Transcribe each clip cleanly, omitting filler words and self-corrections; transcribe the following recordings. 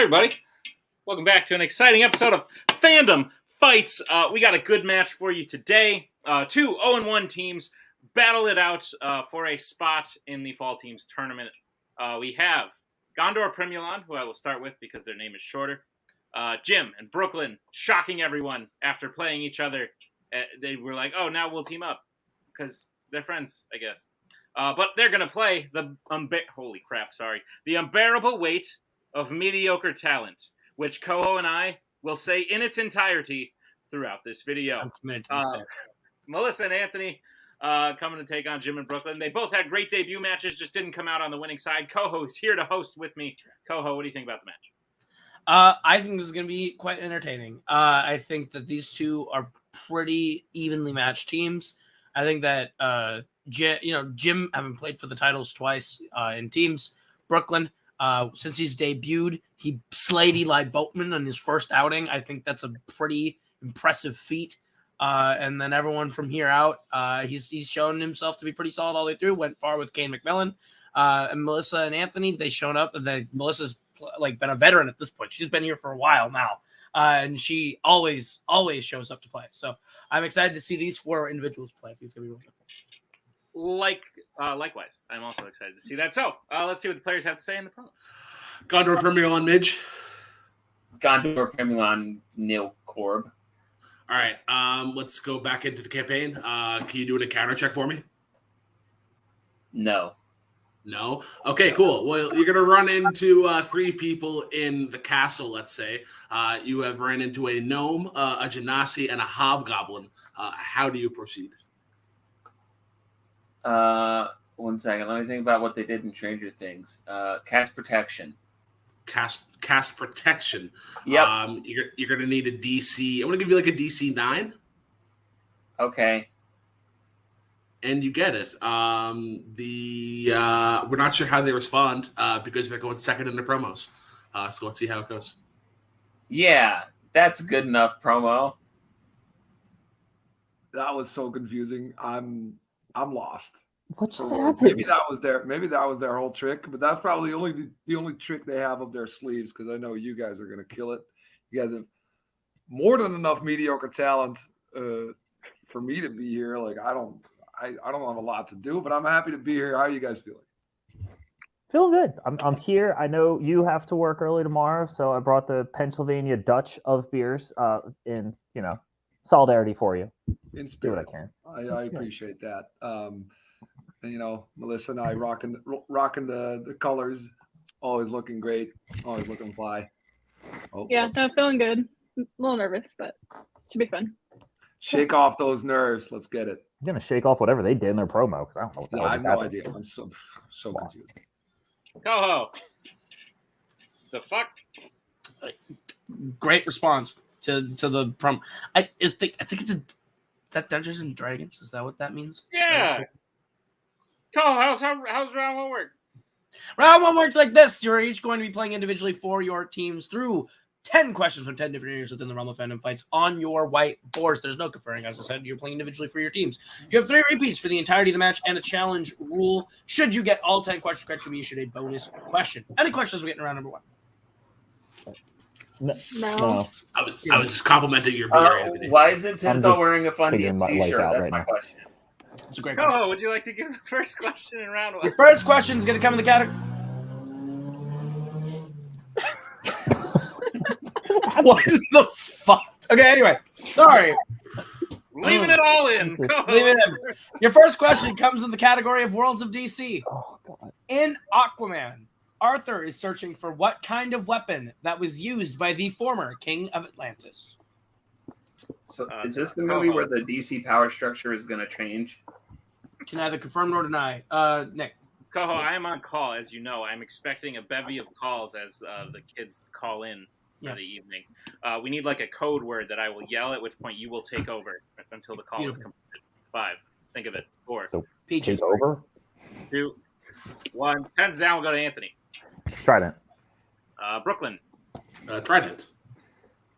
everybody. Welcome back to an exciting episode of Fandom Fights. We got a good match for you today. Two 0-1 teams battle it out for a spot in the Fall Teams tournament. We have Gondor Primulon, who I will start with because their name is shorter. Jim and Brooklyn shocking everyone after playing each other. They were like, oh, now we'll team up because they're friends, I guess. But they're going to play the unbearable weight of mediocre talent, which Coho and I will say in its entirety throughout this video. Melissa and Anthony coming to take on Jim and Brooklyn. They both had great debut matches, just didn't come out on the winning side. Coho is here to host with me. Coho, what do you think about the match? I think this is going to be quite entertaining. I think that these two are pretty evenly matched teams. I think that Jim having played for the titles twice in teams. Brooklyn, since he's debuted, he slayed Eli Boatman in his first outing. I think that's a pretty impressive feat. And then everyone from here out, he's shown himself to be pretty solid all the way through. Went far with Kane McMillan. And Melissa and Anthony, they shown up. Melissa's been a veteran at this point. She's been here for a while now. And she always shows up to play. So I'm excited to see these four individuals play. I think it's going to be really good. Likewise, I'm also excited to see that. So let's see what the players have to say in the promos. Gondor Primulon Midge. Gondor Primulon Neil Korb. All right, let's go back into the campaign. Can you do a counter check for me? No. Okay, cool. Well, you're going to run into three people in the castle, let's say. You have ran into a gnome, a genasi, and a hobgoblin. How do you proceed? 1 second. Let me think about what they did in Stranger Things. Cast Protection. Cast Protection. Yep. You're going to need a DC. I'm going to give you like a DC 9. Okay. And you get it. We're not sure how they respond because they're going second in the promos. So let's see how it goes. Yeah, that's good enough promo. That was so confusing. I'm lost. What just happened? Maybe that was their whole trick, but that's probably the only trick they have up their sleeves, because I know you guys are going to kill it. You guys have more than enough mediocre talent for me to be here. Like I don't have a lot to do, but I'm happy to be here. How are you guys feeling? Feeling good. I'm here. I know you have to work early tomorrow, so I brought the Pennsylvania Dutch of beers in solidarity for you. In spirit. Do what I can. I appreciate that. And Melissa and I rocking the colors, always looking great, always looking fly. Yeah, no, feeling good. A little nervous, but should be fun. Shake off those nerves. Let's get it. I'm gonna shake off whatever they did in their promo because I don't know what the hell I have just no happened. idea. I'm so confused. Coho. The fuck? Great response to the promo. I think it's that Dungeons and Dragons. Is that what that means? Yeah. Coho, how's round one work? Round one works like this. You're each going to be playing individually for your teams through 10 questions from 10 different areas within the realm of Fandom Fights on your white boards. There's no conferring, as I said. You're playing individually for your teams. You have 3 repeats for the entirety of the match and a challenge rule. Should you get all 10 questions correct, you'll be issued a bonus question. Any questions we get in round number 1? No. I was just complimenting your beer, Anthony. Why isn't Tisdall just wearing a fun figuring my DMC life shirt? out That's right my now. question. It's a great question. Coho, would you like to give the first question in round 1? Your first question is going to come in the category. What the fuck? Okay, anyway. Sorry. Leaving it all in. Coho. Leave it in. Your first question comes in the category of Worlds of DC. Oh God. In Aquaman, Arthur is searching for what kind of weapon that was used by the former King of Atlantis. So is this the movie where the DC power structure is going to change? Can either confirm nor deny. Nick. Coho, I am on call, as you know. I'm expecting a bevy of calls as the kids call in for the evening. We need like a code word that I will yell, at which point you will take over until the call is completed. 5. Think of it. 4. So, Peaches. take over. 2. 1. Pens down. We'll go to Anthony. Trident. Brooklyn. Trident.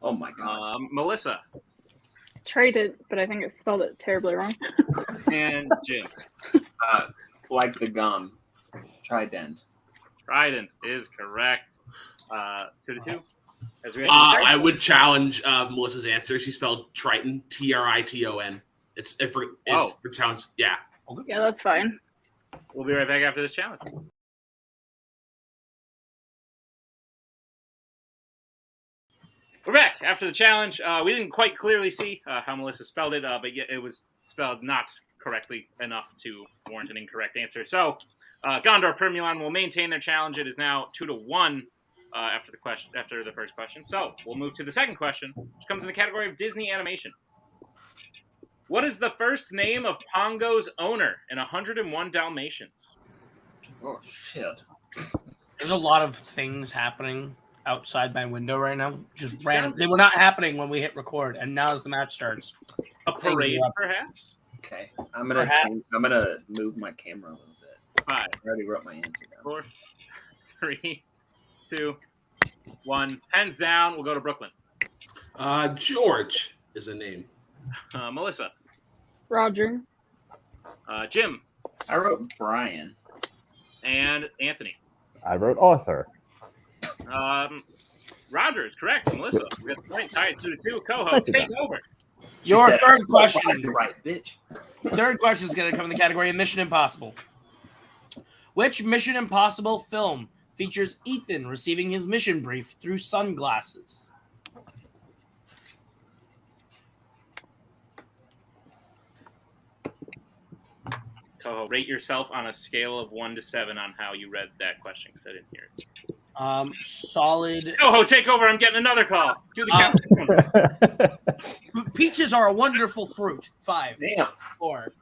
Oh my god. Melissa. Tried it, but I think it spelled it terribly wrong. And Jim. Like the gum. Trident. Trident is correct. 2-2. As we enter the I would challenge Melissa's answer. She spelled Triton, Triton. It's for challenge. Yeah. Yeah, that's fine. We'll be right back after this challenge. We're back after the challenge. We didn't quite clearly see how Melissa spelled it, but it was spelled not correctly enough to warrant an incorrect answer. So, Gondor Primulon will maintain their challenge. It is now 2-1 after the first question. So, we'll move to the second question, which comes in the category of Disney animation. What is the first name of Pongo's owner in 101 Dalmatians? Oh shit! There's a lot of things happening outside my window right now. Just It random. sounds- They were not happening when we hit record, and now as the match starts, A parade, perhaps? Okay, I'm gonna move my camera a little bit. 5, I already wrote my answer down. 4, 3, 2, 1. Pens down. We'll go to Brooklyn. George is a name. Melissa. Roger. Jim. I wrote Brian. And Anthony. I wrote Arthur. Roger is correct. Melissa, we got the point tied 2-2. Co-host, take over. your said, third question. You're right, bitch. Third question is going to come in the category of Mission Impossible. Which Mission Impossible film features Ethan receiving his mission brief through sunglasses? Coho, rate yourself on a scale of 1 to 7 on how you read that question, because I didn't hear it. Solid. Coho, take over. I'm getting another call. Do the count. Peaches are a wonderful fruit. 5, Damn. 4,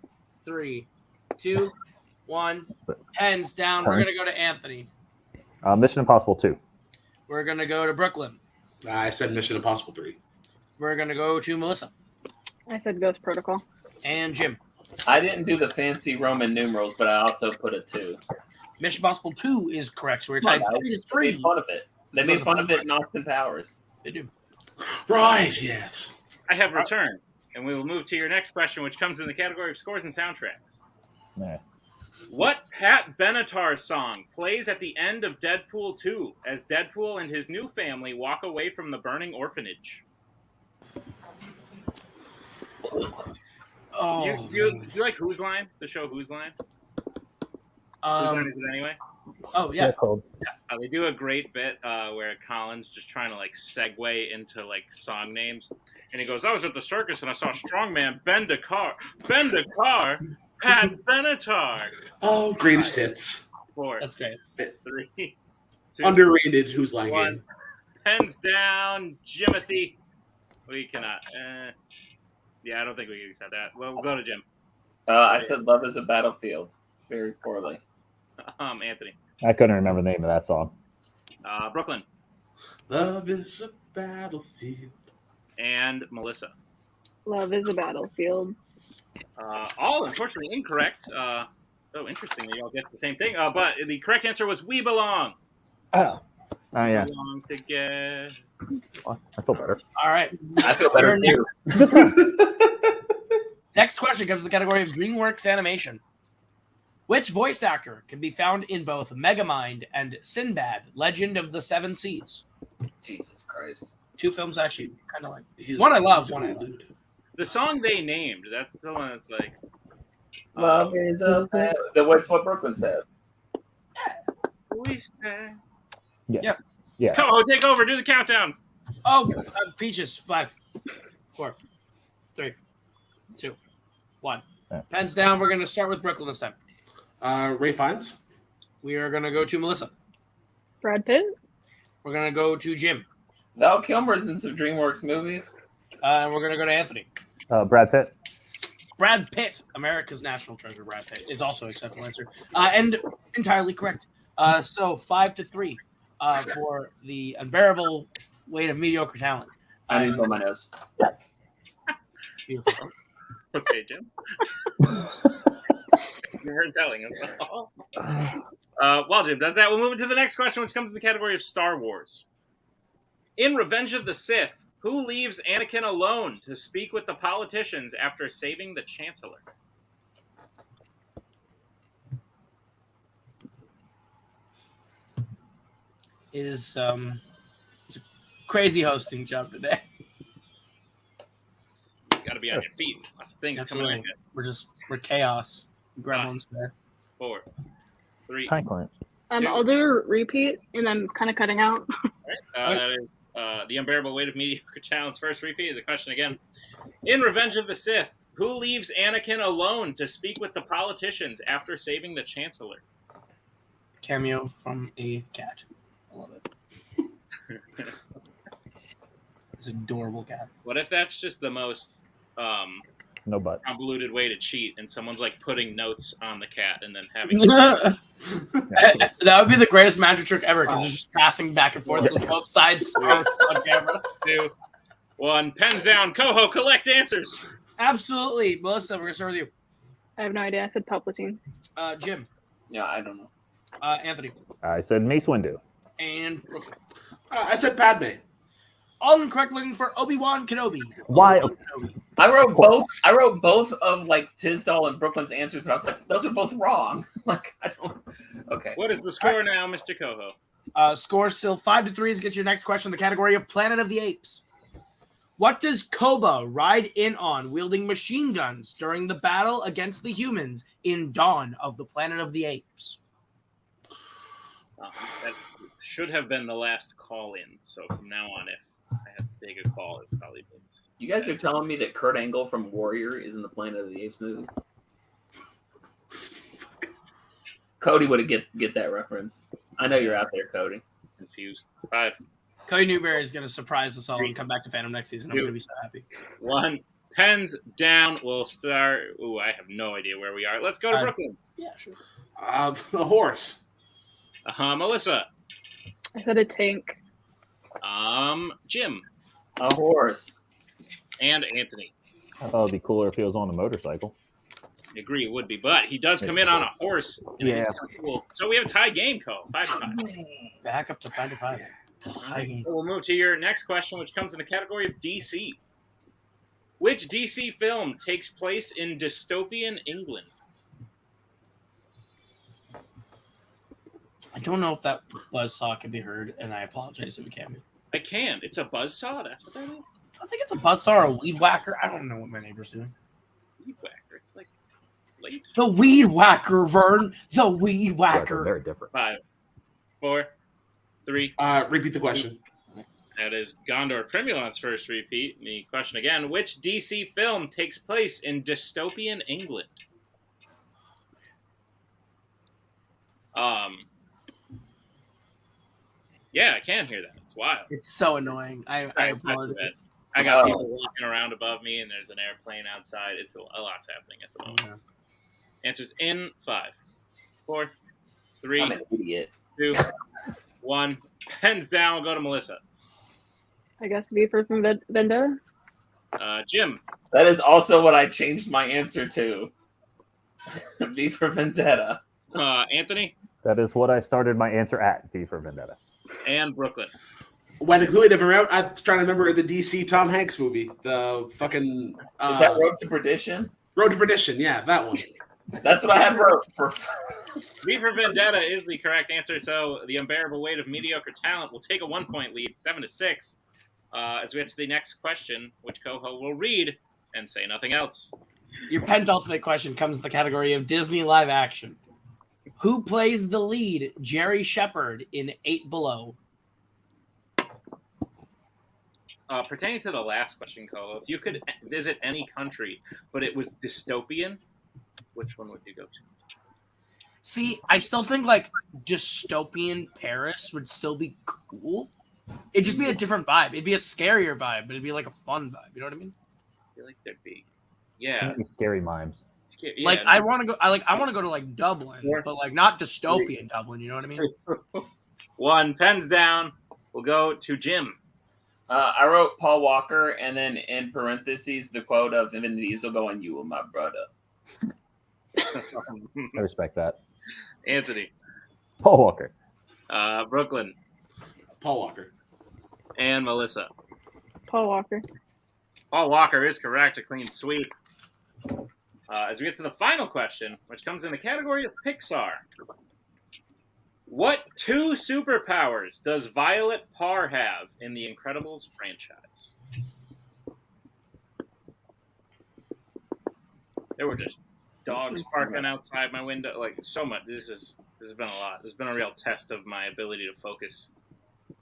3, 2, 1. Pens down. We're going to go to Anthony. Mission Impossible 2. We're going to go to Brooklyn. I said Mission Impossible 3. We're going to go to Melissa. I said Ghost Protocol. And Jim. I didn't do the fancy Roman numerals, but I also put a 2. Mission Impossible 2 is correct. So we're Come on, tied guys. 3 to They made 3. fun of it. They made fun of it in Austin Powers. They do. Right, yes. I have returned, and we will move to your next question, which comes in the category of scores and soundtracks. Yeah. What Pat Benatar song plays at the end of Deadpool 2 as Deadpool and his new family walk away from the burning orphanage? Oh, Do you like Whose Line? The show Whose Line? Whose Line is it anyway? Oh, yeah. Cold. They do a great bit where Colin's just trying to like segue into like song names, and he goes, "I was at the circus and I saw Strongman bend a car, Pat Benatar." Oh, greatest hits. 4, That's great. 3, 2, Underrated Who's Line 1. game. Pens down, Jimothy. We cannot. Yeah, I don't think we can accept that. Well, we'll go to Jim. I said Love is a Battlefield. Very poorly. Anthony. I couldn't remember the name of that song. Brooklyn. Love is a battlefield. And Melissa. Love is a Battlefield. All unfortunately incorrect. So interesting that you all guessed the same thing. But the correct answer was We Belong. Oh yeah. We belong together. Well, I feel better. All right. I feel better Your too. Next question comes to the category of DreamWorks animation. Which voice actor can be found in both Megamind and Sinbad, Legend of the Seven Seas? Jesus Christ. 2 films actually kind of like. He's- One I love, he's a one I cool like. dude. The song they named, that's the one that's like. Love is a Battlefield. What's what Brooklyn said. We say. Yeah. Oh, take over. Do the countdown. Oh, Peaches. 5, 4, 3, 2, 1. Yeah. Pens down. We're going to start with Brooklyn this time. Ray Fiennes. We are going to go to Melissa. Brad Pitt. We're going to go to Jim. Val Kilmer's in some DreamWorks movies. And we're going to go to Anthony. Brad Pitt. Brad Pitt, America's National Treasure. Brad Pitt is also an acceptable answer, and entirely correct. So 5-3 for the unbearable weight of mediocre talent. I need to blow my nose. Beautiful. Okay, Jim. You heard telling us all. While Jim does that, we'll move into the next question, which comes in the category of Star Wars. In Revenge of the Sith, who leaves Anakin alone to speak with the politicians after saving the Chancellor? It's a crazy hosting job today. Got to be on your feet. Lots of things coming at Absolutely. you. We're chaos. Gremlins there. 4, 3. Time clamp. I'll do a repeat, and I'm kind of cutting out. That is the Unbearable Weight of Mediocre Challenge first repeat. The question again. In Revenge of the Sith, who leaves Anakin alone to speak with the politicians after saving the Chancellor? Cameo from a cat. I love it. It's an adorable cat. What if that's just the most No butt. convoluted way to cheat, and someone's like putting notes on the cat and then having That would be the greatest magic trick ever because they're just passing back and forth on both sides on camera. 2, 1. Pens down. Coho, collect answers. Absolutely. Melissa, we're going to start with you. I have no idea. I said Palpatine. Jim. Yeah, I don't know. Anthony. I said Mace Windu. And Brooklyn. I said Padme. All incorrect looking for Obi-Wan Kenobi. Why? I wrote both of like Tisdall and Brooklyn's answers, but I was like, those are both wrong. Like, I don't. Okay. What is the score now, Mr. Coho? Score still 5-3 as get your next question in the category of Planet of the Apes. What does Koba ride in on wielding machine guns during the battle against the humans in Dawn of the Planet of the Apes? That should have been the last call in. So from now on, if I have to take a call, it probably means. You guys are telling me that Kurt Angle from Warrior is in the Planet of the Apes movie? Cody would get that reference. I know you're out there, Cody. Confused. 5, Cody Newberry is going to surprise us all and come back to Fandom next season. I'm going to be so happy. 1. Pens down. We'll start. Ooh, I have no idea where we are. Let's go to Brooklyn. Yeah, sure. A horse. Melissa. I said a tank. Jim. A horse. And Anthony. I thought it'd be cooler if he was on a motorcycle. I agree, it would be, but he does come in on a horse. And it is kind of cool. So we have a tie game, Co. 5-5. Back up to 5-5. So we'll move to your next question, which comes in the category of DC. Which DC film takes place in dystopian England? I don't know if that buzzsaw can be heard, and I apologize if it can be. I can. It's a buzzsaw. That's what that is. I think it's a buzzsaw or a weed whacker. I don't know what my neighbor's doing. Weed whacker. It's like late. The weed whacker, Vern. The weed whacker. Very different. 5, 4, 3. Repeat the question. That is Gondor Primulon's first repeat. The question again: which DC film takes place in dystopian England? Yeah, I can hear that. It's wild. It's so annoying. I apologize. I got people walking around above me, and there's an airplane outside. It's a lot's happening at the moment. Yeah. Answers in 5, 4, 3, I'm an idiot. 2, 1. Pens down. We'll go to Melissa. I guess V for Vendetta. Jim. That is also what I changed my answer to. V for Vendetta. Anthony. That is what I started my answer at, V for Vendetta. And Brooklyn. Went a completely different route. I was trying to remember the DC Tom Hanks movie. The fucking... Is that Road to Perdition? Road to Perdition, yeah, that one. That's what I had wrote for... V for Vendetta is the correct answer, so the Unbearable Weight of Mediocre Talent will take a 1-point lead, 7-6, as we get to the next question, which Coho will read and say nothing else. Your penultimate question comes in the category of Disney live action. Who plays the lead, Jerry Shepard, in 8 Below? Pertaining to the last question, Coho, if you could visit any country, but it was dystopian, which one would you go to? See, I still think like dystopian Paris would still be cool. It'd just be a different vibe. It'd be a scarier vibe, but it'd be like a fun vibe. You know what I mean? I feel like there'd be, yeah, Scary mimes. scary. Like Yeah, I want to go. I want to go to like Dublin, but like not dystopian Dublin. You know what I mean? 1, pens down. We'll go to Jim. I wrote Paul Walker, and then in parentheses, the quote of Vin Diesel going, "You were my brother." I respect that. Anthony. Paul Walker. Brooklyn. Paul Walker. And Melissa. Paul Walker. Paul Walker is correct. A clean sweep. As we get to the final question, which comes in the category of Pixar. What 2 superpowers does Violet Parr have in the Incredibles franchise? There were just dogs barking outside my window. Like, so much. This has been a lot. This has been a real test of my ability to focus.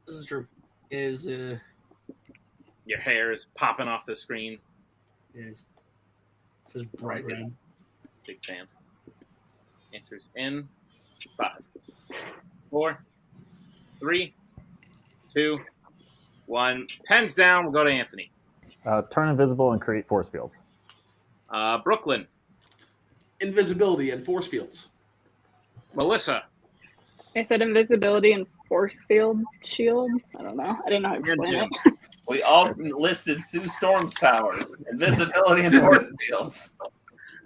This is true. Is Your hair is popping off the screen. this is bright red. Big fan. Answers in 5, 4, 3, 2, 1. Pens down. We'll go to Anthony. Turn invisible and create force fields. Brooklyn. Invisibility and force fields. Melissa. I said invisibility and force field shield. I don't know. I didn't know how to explain it. We all listed Sue Storm's powers: invisibility and force fields.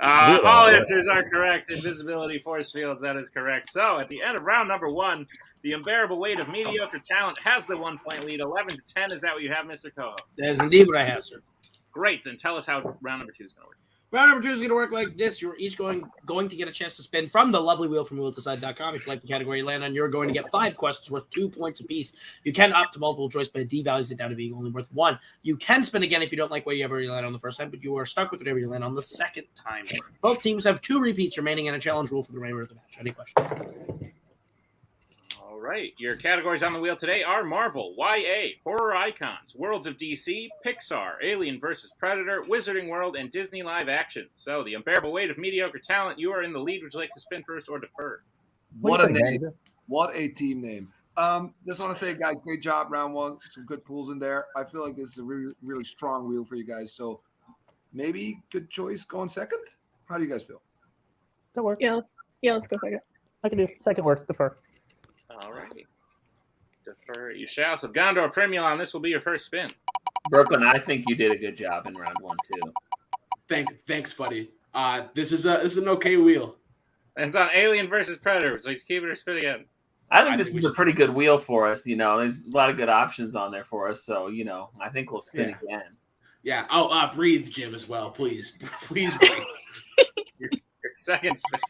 All answers are correct. Invisibility, force fields, that is correct. So, at the end of round number 1, the unbearable weight of mediocre talent has the 1-point lead, 11-10. Is that what you have, Mr. Coho? That is indeed what I have, sir. Great. Then tell us how round number 2 is going to work. Round number 2 is going to work like this. You're each going to get a chance to spin from the lovely wheel from wheeltoside.com. If you like the category you land on, you're going to get 5 questions worth 2 points apiece. You can opt to multiple choice, but it devalues it down to being only worth 1. You can spin again if you don't like whatever you land on the first time, but you are stuck with whatever you land on the second time. Both teams have 2 repeats remaining and a challenge rule for the remainder of the match. Any questions? All right. Your categories on the wheel today are Marvel, YA, Horror Icons, Worlds of DC, Pixar, Alien vs. Predator, Wizarding World, and Disney Live Action. So, the unbearable weight of mediocre talent, you are in the lead. Would you like to spin first or defer? What a name. What a team name. Just want to say, guys, great job round 1. Some good pulls in there. I feel like this is a really, really strong wheel for you guys. So maybe good choice going second. How do you guys feel? That works. Yeah, let's go second. I can do. Second works. Defer. All right. Defer you shall. So, Gondor, Primulon, this will be your first spin. Brooklyn, I think you did a good job in round 1 too. Thanks, buddy. This is an okay wheel. And it's on Alien versus Predator. Would you like to keep it or spin again? I think this is a pretty good wheel for us. There's a lot of good options on there for us. So, I think we'll spin again. Yeah. Oh, breathe, Jim, as well, please. Please breathe. Your second spin.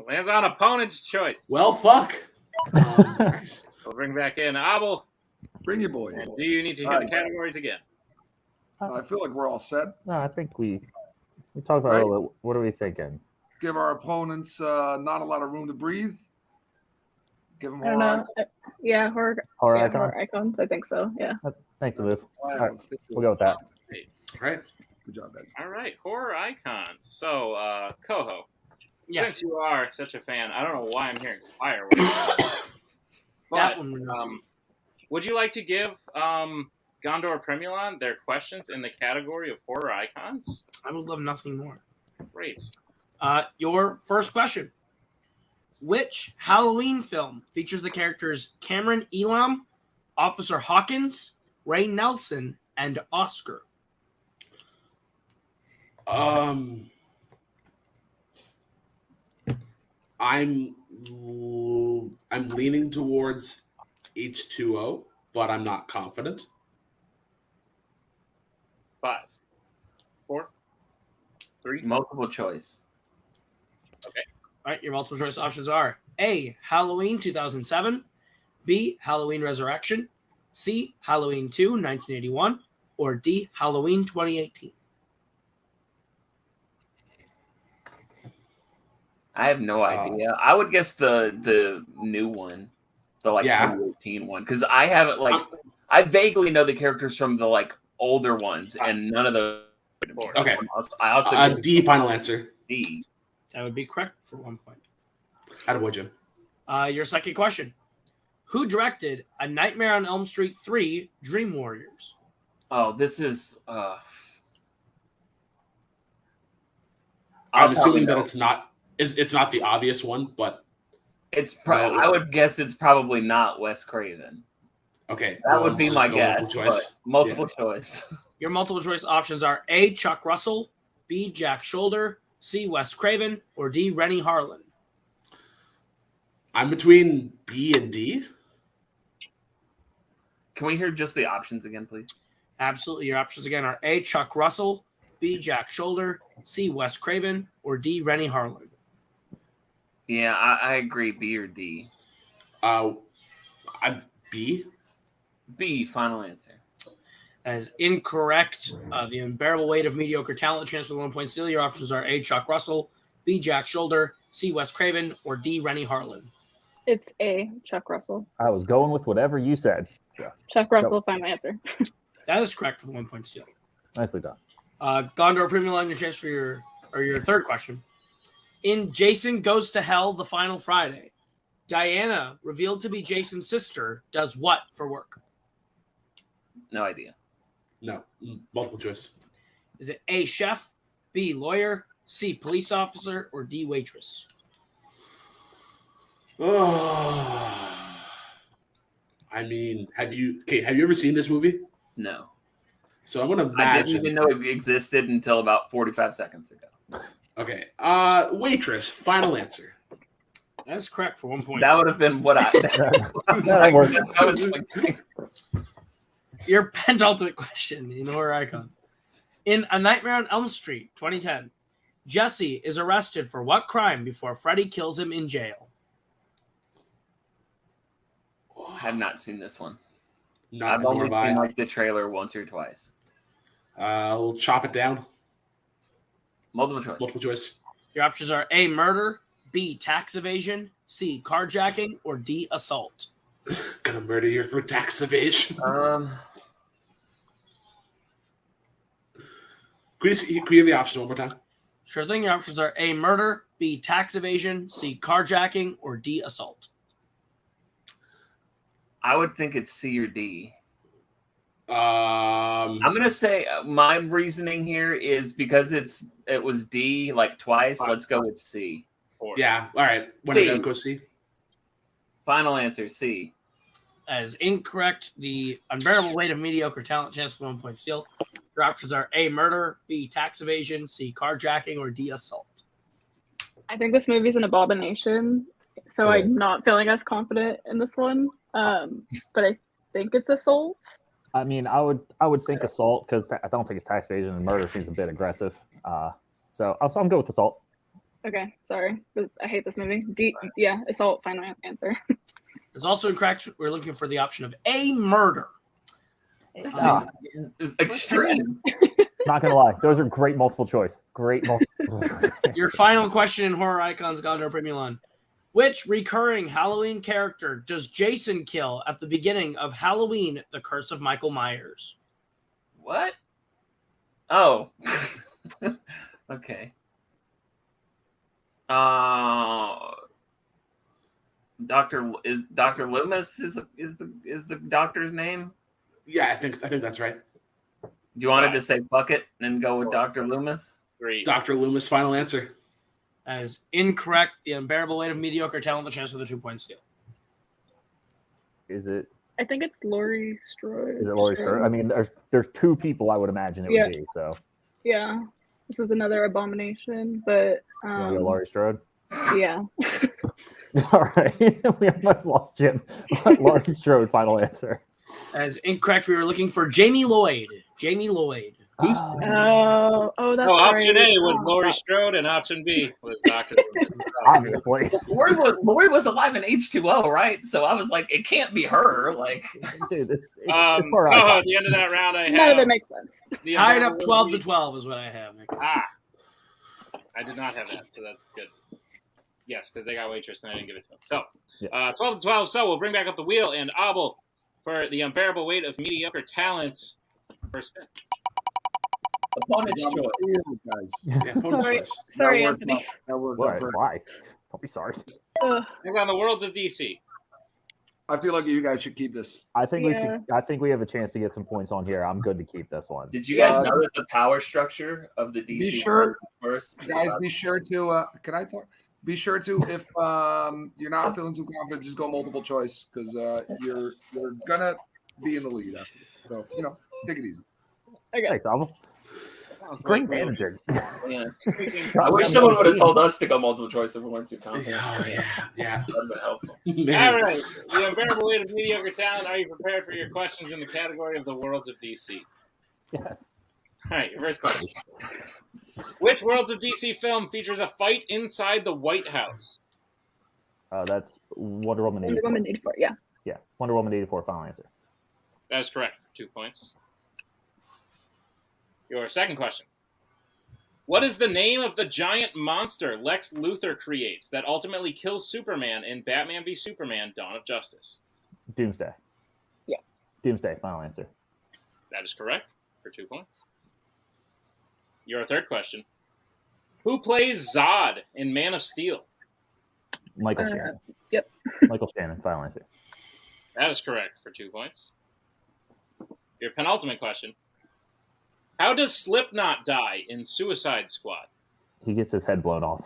Lands on opponent's choice. Well, fuck. We'll bring back in Abel. Bring your boy. And do you need to hear the categories again? I feel like we're all set. No, I think we talked about it a little bit. What are we thinking? Give our opponents not a lot of room to breathe. Give them I don't know. Yeah, horror icons. I think so. Yeah. Thanks, Luke. All All right, we'll go with that. All right. Good job, guys. All right, horror icons. So, Coho, Yeah. since you are such a fan, I don't know why I'm hearing fireworks. But, would you like to give Gondor Primulon their questions in the category of horror icons? I would love nothing more. Great. Your first question. Which Halloween film features the characters Cameron Elam, Officer Hawkins, Ray Nelson, and Oscar? I'm leaning towards H2O, but I'm not confident. 5, 4, 3. Multiple choice. Okay. All right, your multiple choice options are A, Halloween 2007, B, Halloween Resurrection, C, Halloween 2, 1981, or D, Halloween 2018. I have no idea. I would guess the new one, the 2018 one, because I haven't I vaguely know the characters from the older ones, and none of the. Okay. I also D, final answer. D. That would be correct for 1 point. Attaboy, Jim. Your second question. Who directed A Nightmare on Elm Street 3 Dream Warriors? Oh, this is... I'm assuming that it's not the obvious one, but... I would guess it's probably not Wes Craven. Okay. That would be my guess. Multiple choice. Your multiple choice options are A, Chuck Russell, B, Jack Shoulder, C, Wes Craven, or D, Rennie Harlan. I'm between B and D. Can we hear just the options again, please? Absolutely. Your options again are A, Chuck Russell, B, Jack Shoulder, C, Wes Craven, or D, Rennie Harlan. Yeah, I agree. B or D. I'm B. B, final answer. That is incorrect. The Unbearable Weight of Mediocre Talent chance for the 1 point steal. Your options are A. Chuck Russell, B. Jack Shoulder, C. Wes Craven, or D. Rennie Harlan. It's A. Chuck Russell. I was going with whatever you said. So, Chuck Russell, final answer. That is correct for the 1 point steal. nicely done. Gondor, Primulon, your chance for your third question. In Jason Goes to Hell, the final Friday, Diana, revealed to be Jason's sister, does what for work? No idea. No, multiple choice. Is it A, chef, B, lawyer, C, police officer, or D, waitress? Oh, I mean, have you ever seen this movie? No. So I'm gonna I imagine. didn't even know it existed until about 45 seconds ago. Okay, waitress. Final answer. That is correct for 1 point. That would have been what I. That works. I was thinking. Your penultimate question in Horror Icons. In A Nightmare on Elm Street, 2010, Jesse is arrested for what crime before Freddy kills him in jail? I have not seen this one. Not I've only nor have seen I. like the trailer once or twice. We'll chop it down. Multiple choice. Multiple choice. Your options are A, murder, B, tax evasion, C, carjacking, or D, assault. Gonna murder you for tax evasion. Could you have the option one more time? Sure thing. Your options are A, murder, B, tax evasion, C, carjacking, or D, assault. I would think it's C or D. I'm I'm gonna say my reasoning here is because it was D like twice. Let's go with C. Yeah. All right. When C. I go see. Final answer C. That is incorrect. The Unbearable Weight of Mediocre Talent chance for 1 point steal. Your options are A, murder, B, tax evasion, C, carjacking, or D, assault. I think this movie's an abomination, so Okay. I'm not feeling as confident in this one. But I think it's assault. I mean, I would think assault because I don't think it's tax evasion, and murder seems a bit aggressive. So I'm good with assault. Okay, sorry, but I hate this movie. Yeah, assault. Final answer. It's also incorrect. We're looking for the option of A, murder. Ah, It's extreme. not gonna lie, those are great multiple choice. Great multiple choice. Your final question in Horror Icons, Gondor Primulon. Which recurring Halloween character does Jason kill at the beginning of Halloween, The Curse of Michael Myers? What? Oh. Okay. Dr. Loomis is the doctor's name? Yeah, I think that's right. Do you want to say fuck it and go with Dr. Loomis? Great. Dr. Loomis. Final answer. That is incorrect. The Unbearable Weight of Mediocre Talent, the chance for the 2 point steal. Is it I think it's Laurie Strode. Laurie Strode? I mean, there's two people I would imagine it Yeah. would be. So Yeah, this is another abomination, but you want to go Laurie Strode? yeah. All right, we almost lost Jim. Laurie Strode. Final answer. That is incorrect. We were looking for Jamie Lloyd. Jamie Lloyd. Who's Oh, that's option right. A was Laurie Strode, and option B was Dr. Loomis. obviously? Lori was alive in H2O, right? So I was like, it can't be her. Like, Dude, it's At for our the end of that round, I None of it have makes sense. the Tied up Unbearable 12 to Weight- 12 is what I have. Nick. I did not have that, so that's good. Yes, because they got waitress and I didn't give it to them. So, Yeah. 12 to 12. So we'll bring back up the wheel and Abel for the Unbearable Weight of Mediocre Talents. First spin. opponent's choice. Guys. Yeah, opponent's Sorry, choice. sorry, That worked Anthony. out. That worked Why? out perfect. Why? Don't be sorry. It's on the Worlds of DC. I feel like you guys should keep this. I think we Yeah. should. I think we have a chance to get some points on here. I'm good to keep this one. Did you guys Yeah. know that the power structure of the DC Be sure- first? Guys, be sure to can I talk? Be sure to if you're not feeling too confident, just go multiple choice because you're gonna be in the lead after this. So take it easy. Okay. Thanks, Abel. Great managing. Yeah. I wish someone would have told us to go multiple choice if we weren't too confident. Oh, yeah. That would have been helpful. Man. All right. The Unbearable Weight of Mediocre Talent. Are you prepared for your questions in the category of the Worlds of DC? Yes. All right, your first question. Which Worlds of DC film features a fight inside the White House? That's Wonder Woman 84. Wonder Woman 84. Yeah. Yeah, Wonder Woman 84, final answer. That is correct. 2 points. Your second question. What is the name of the giant monster Lex Luthor creates that ultimately kills Superman in Batman v Superman: Dawn of Justice? Doomsday. Yeah. Doomsday, final answer. That is correct for 2 points. Your third question. Who plays Zod in Man of Steel? Michael Shannon. Yep. Michael Shannon, final answer. That is correct for 2 points. Your penultimate question. How does Slipknot die in Suicide Squad? He gets his head blown off.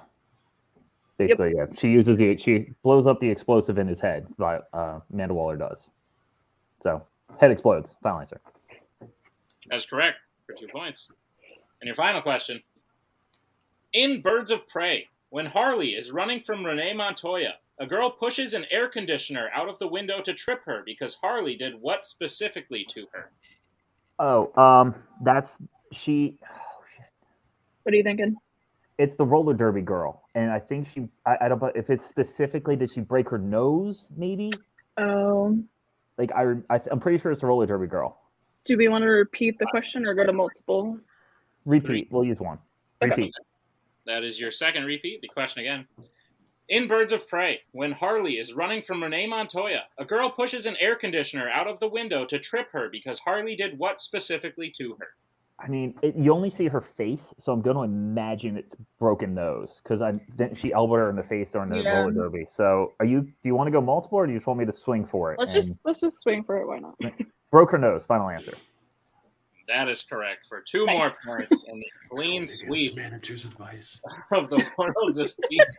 Basically, yeah. She blows up the explosive in his head, like Amanda Waller does. So, head explodes. Final answer. That's correct for 2 points. And your final question. In Birds of Prey, when Harley is running from Renee Montoya, a girl pushes an air conditioner out of the window to trip her because Harley did what specifically to her? That's she. Oh shit! What are you thinking? It's the roller derby girl, and I think she. I don't know if it's specifically. Did she break her nose? Maybe. Oh. Like I'm pretty sure it's the roller derby girl. Do we want to repeat the question or go to multiple? Repeat. We'll use one. Okay. Repeat. That is your second repeat. The question again. In Birds of Prey, when Harley is running from Renee Montoya, a girl pushes an air conditioner out of the window to trip her because Harley did what specifically to her? I mean, you only see her face, so I'm going to imagine it's broken nose because didn't she elbowed her in the face during the roller derby. So, do you want to go multiple, or do you just want me to swing for it? Let's just swing for it. Why not? Broke her nose. Final answer. That is correct for 2 more points and the clean sweep manager's advice of the Worlds of Peace.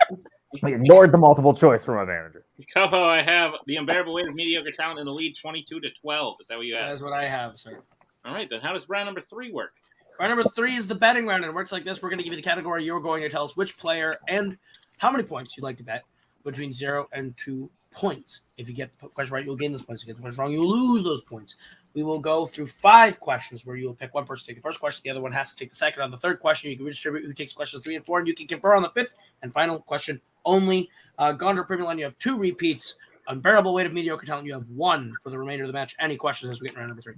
I ignored the multiple choice from my manager. Coho, I have the unbearable weight of mediocre talent in the lead 22-12. Is that what you have? That's what I have, sir. All right, then how does round number 3 work? Round number 3 is the betting round, and it works like this. We're going to give you the category. You're going to tell us which player and how many points you'd like to bet between 0 and 2 points. If you get the question right, you'll gain those points. If you get the question wrong, you'll lose those points. We will go through 5 questions where you will pick one person to take the first question. The other one has to take the second. On the third question, you can redistribute who takes questions 3 and 4, and you can confer on the 5th and final question only. Gondor, Primulon, you have 2 repeats. Unbearable weight of mediocre talent, you have 1 for the remainder of the match. Any questions as we get round number 3?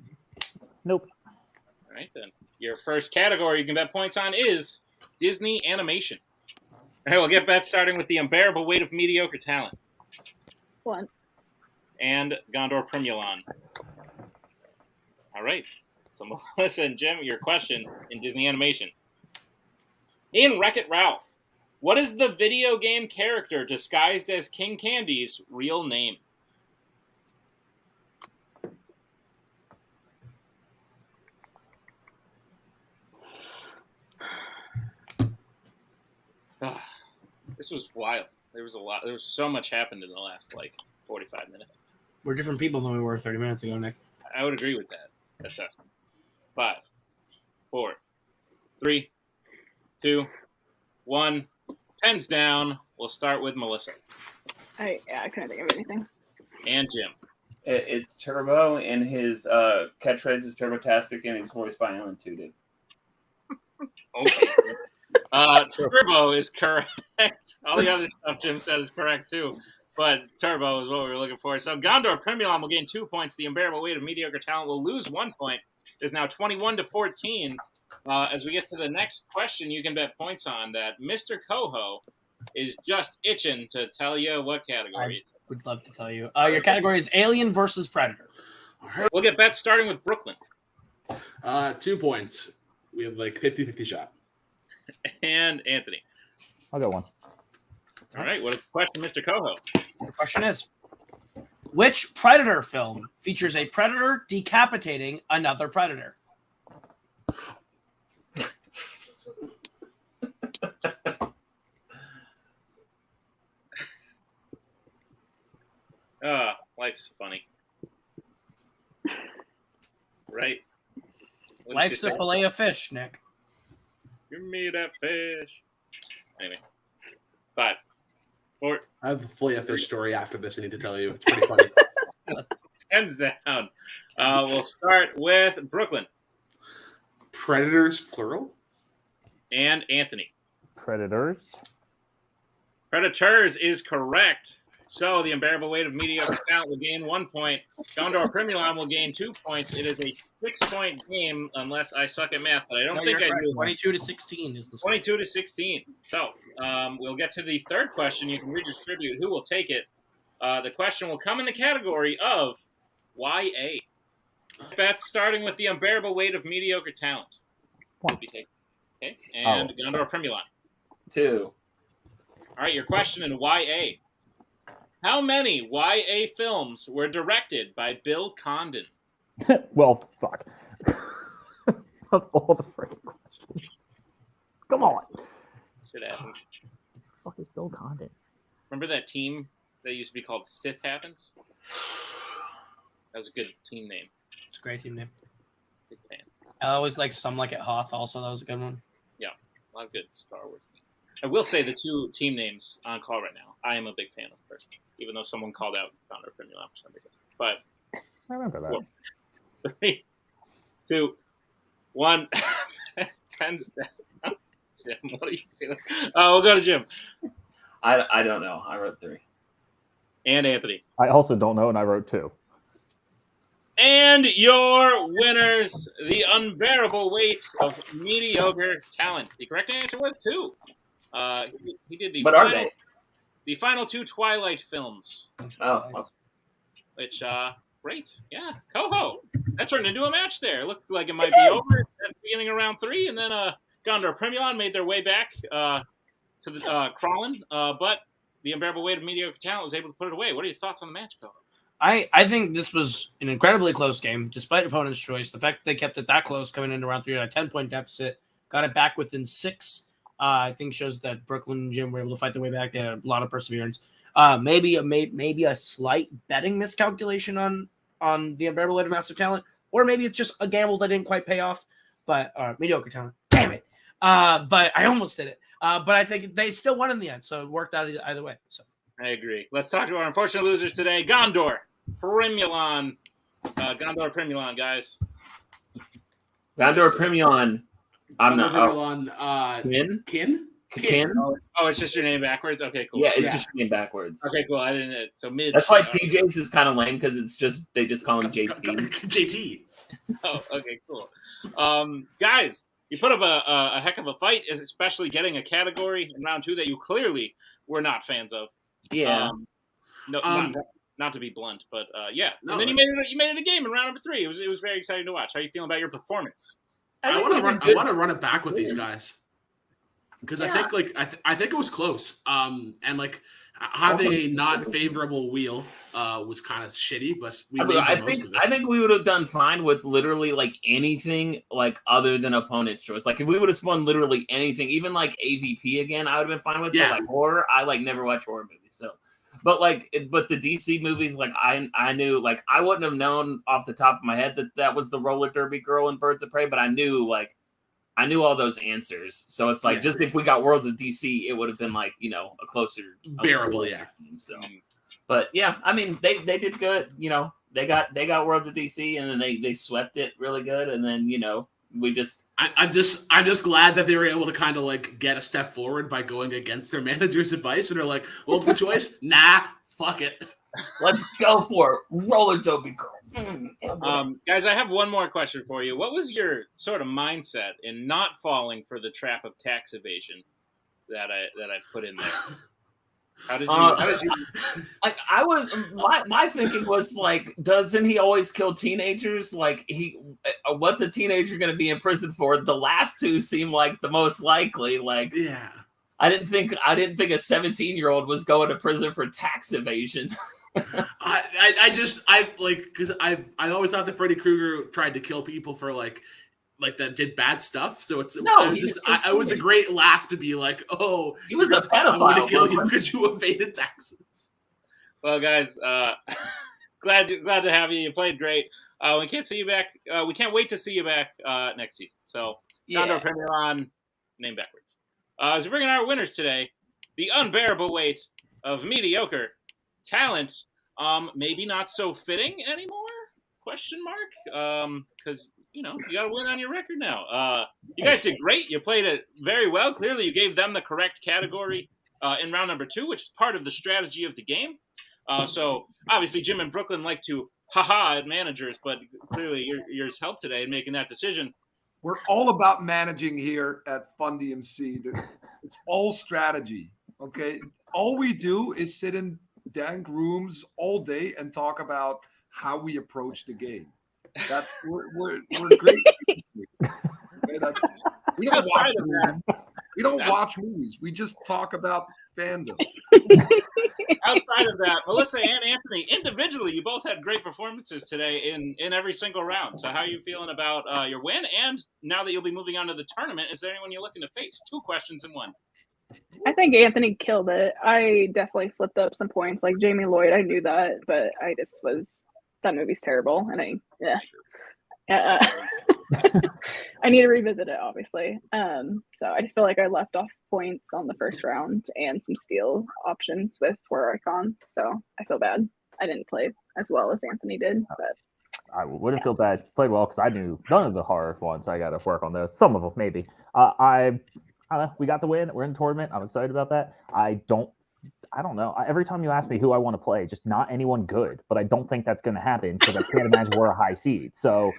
Nope. All right, then. Your first category you can bet points on is Disney animation. All right, we'll get bets starting with the unbearable weight of mediocre talent. 1. And Gondor Primulon. All right. So, Melissa and Jim, your question in Disney animation. In Wreck-It Ralph, what is the video game character disguised as King Candy's real name? This was wild. There was a lot. There was so much happened in the last 45 minutes. We're different people than we were 30 minutes ago, Nick. I would agree with that assessment. 5, 4, 3, 2, 1. Pens down. We'll start with Melissa. I couldn't think of anything. And Jim. It's Turbo, and his catchphrase is Turbotastic, and he's voiced by Alan Tudyk. Okay. Turbo is correct. All the other stuff Jim said is correct too. But Turbo is what we were looking for. So Gondor Primulon will gain 2 points. The unbearable weight of mediocre talent will lose 1 point. It's now 21-14. As we get to the next question, you can bet points on that. Mr. Coho is just itching to tell you what category it's in. Would love to tell you. Your category is Alien versus Predator. All right. We'll get bets starting with Brooklyn. 2 points. We have 50-50 shot. And Anthony. I'll go 1. All right, what is the question, Mr. Coho? The question is, which Predator film features a predator decapitating another predator? Life's funny. Right? Wouldn't Life's you a say? fillet of fish, Nick. Give me that fish. Anyway. 5, 4. I have a fillet of fish story after this I need to tell you. It's pretty funny. Hands down. We'll start with Brooklyn Predators, plural? and Anthony. Predators. Predators is correct. So the unbearable weight of mediocre talent will gain 1 point. Gondor Primulon will gain 2 points. It is a 6-point game unless I suck at math, but I don't think I do. 22-16 is the score. 22-16. So we'll get to the third question. You can redistribute. Who will take it? The question will come in the category of YA. Bets starting with the unbearable weight of mediocre talent. Will be taken. Okay. And Gondor Primulon. 2. All right, your question in YA. How many YA films were directed by Bill Condon? Well, fuck. Of all the freaking questions. Come on. Should happen. What the fuck is Bill Condon? Remember that team that used to be called Sith Happens? That was a good team name. It's a great team name. Big fan. I always like Some Like It Hoth also. That was a good one. Yeah, a lot of good Star Wars teams. I will say the two team names on call right now, I am a big fan of personally, even though someone called out Gondor Primulon for some reason. But I remember that. 3, 2, 1. Pens down. Jim, what are you doing? We'll go to Jim. I don't know. I wrote 3. And Anthony. I also don't know, and I wrote 2. And your winners, the unbearable weight of mediocre talent. The correct answer was 2. He did the What final, are they? The final 2 Twilight films. Oh. Which, great. Yeah. Coho. That turned into a match there. It looked like it might be over at the beginning of round 3. And then Gondor Primulon made their way back to the crawling. But the unbearable weight of mediocre talent was able to put it away. What are your thoughts on the match, Coho? I think this was an incredibly close game, despite opponent's choice. The fact that they kept it that close coming into round 3 at a 10-point deficit, got it back within 6, I think shows that Brooklyn and Jim were able to fight their way back. They had a lot of perseverance. Maybe a slight betting miscalculation on the unbearable weight of massive talent, or maybe it's just a gamble that didn't quite pay off. But mediocre talent, damn it! But I almost did it. But I think they still won in the end, so it worked out either way. So I agree. Let's talk to our unfortunate losers today. Gondor Primulon. Gondor Primulon, guys. Gondor Primulon. I'm not. Kin? Oh, it's just your name backwards? Okay, cool. Yeah, it's just your name backwards. Okay, cool. I didn't. So mid. That's why TJ's is kind of lame because they just call him JT. JT. Oh, okay, cool. Guys, you put up a heck of a fight, especially getting a category in round 2 that you clearly were not fans of. Yeah. Not to be blunt, but yeah. No, and then you made it a game in round number 3. It was very exciting to watch. How are you feeling about your performance? I want to run it back with these guys because I think it was close. And like having a not favorable wheel was kind of shitty, but I think we would have done fine with literally like anything like other than opponent's choice. Like if we would have spun literally anything, even like AVP again, I would have been fine with. Yeah. But like horror, I like never watch horror movies, so. But the DC movies, like I knew, like I wouldn't have known off the top of my head that was the roller derby girl in Birds of Prey, but I knew all those answers. So it's like just if we got Worlds of DC, it would have been like a closer bearable, yeah. Team, so, but yeah, I mean they did good. They got Worlds of DC, and then they swept it really good, and then we just. I'm just glad that they were able to kind of like get a step forward by going against their manager's advice, and they're like, multiple choice, nah, fuck it, let's go for it, roller derby girl. Guys, I have one more question for you. What was your sort of mindset in not falling for the trap of tax evasion that I put in there? How did you? Like I was, my thinking was like, doesn't he always kill teenagers? Like what's a teenager going to be in prison for? The last 2 seem like the most likely. Like, yeah, I didn't think a 17-year-old was going to prison for tax evasion. I because I always thought that Freddy Krueger tried to kill people for like that did bad stuff. So it was a great laugh to be like, oh, he was a pedophile. I'm going to kill you because you evaded taxes. Well, guys, glad to have you. You played great. We can't see you back. We can't wait to see you back next season. So, Gondor Primulon, name backwards. As we bring in our winners today, the unbearable weight of mediocre talent. Maybe not so fitting anymore? Question mark? Because you got to win on your record now. You guys did great. You played it very well. Clearly, you gave them the correct category in round number 2, which is part of the strategy of the game. So obviously Jim and Brooklyn like to haha at managers, but clearly yours helped today in making that decision. We're all about managing here at FunDMC. It's all strategy. Okay. All we do is sit in dank rooms all day and talk about how we approach the game. We're great. Okay, we don't watch movies. We don't watch movies. We just talk about fandom. Outside of that, Melissa and Anthony, individually, you both had great performances today in every single round. So how are you feeling about your win? And now that you'll be moving on to the tournament, is there anyone you're looking to face? 2 questions in one. I think Anthony killed it. I definitely slipped up some points, like Jamie Lloyd. I knew that, but I just was that movie's terrible, and I need to revisit it, obviously. So I just feel like I left off points on the first round and some steal options with War Icon. So I feel bad. I didn't play as well as Anthony did, but I wouldn't feel bad. Played well because I knew none of the hard ones. I got to work on those. Some of them, maybe. I don't know. We got the win. We're in the tournament. I'm excited about that. I don't know. Every time you ask me who I want to play, just not anyone good. But I don't think that's going to happen because I can't imagine we're a high seed. So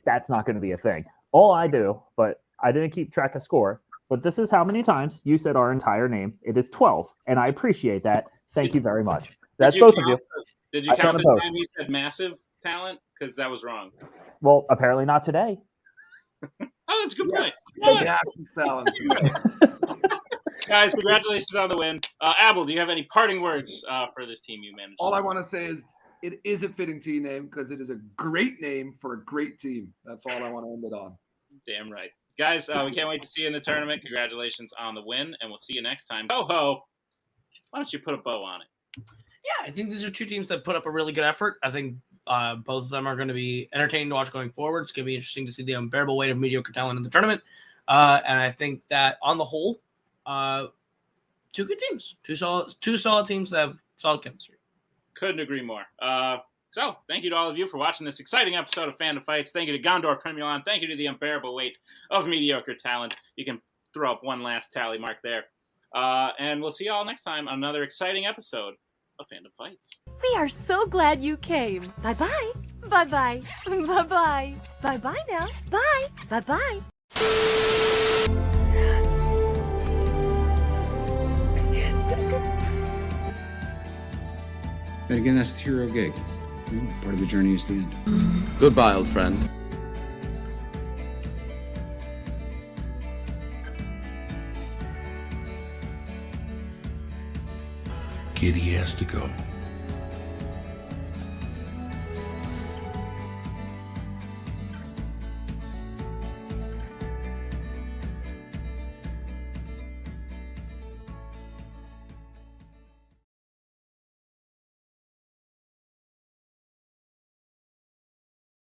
that's not going to be a thing. All I do, but I didn't keep track of score. But this is how many times you said our entire name. It is 12, and I appreciate that. Thank you very much. That's both of you. Did you count the time you said massive talent? Because that was wrong. Well, apparently not today. Oh, that's a good point. Massive talent. Guys, congratulations on the win. Abel, do you have any parting words for this team you managed? All I want to say is it is a fitting team name because it is a great name for a great team. That's all I want to end it on. Damn right. Guys, we can't wait to see you in the tournament. Congratulations on the win, and we'll see you next time. Ho-ho, why don't you put a bow on it? Yeah, I think these are 2 teams that put up a really good effort. I think both of them are going to be entertaining to watch going forward. It's going to be interesting to see the unbearable weight of mediocre talent in the tournament. And I think that on the whole, 2 good teams, two solid teams that have solid chemistry. Couldn't agree more. So thank you to all of you for watching this exciting episode of Fandom Fights. Thank you to Gondor, Primulon. Thank you to the unbearable weight of mediocre talent. You can throw up one last tally mark there. And we'll see you all next time on another exciting episode of Fandom Fights. We are so glad you came. Bye-bye. Bye-bye. Bye-bye. Bye-bye now. Bye. Bye-bye. And again, that's the hero gig. Part of the journey is the end. Goodbye, old friend. Kitty has to go.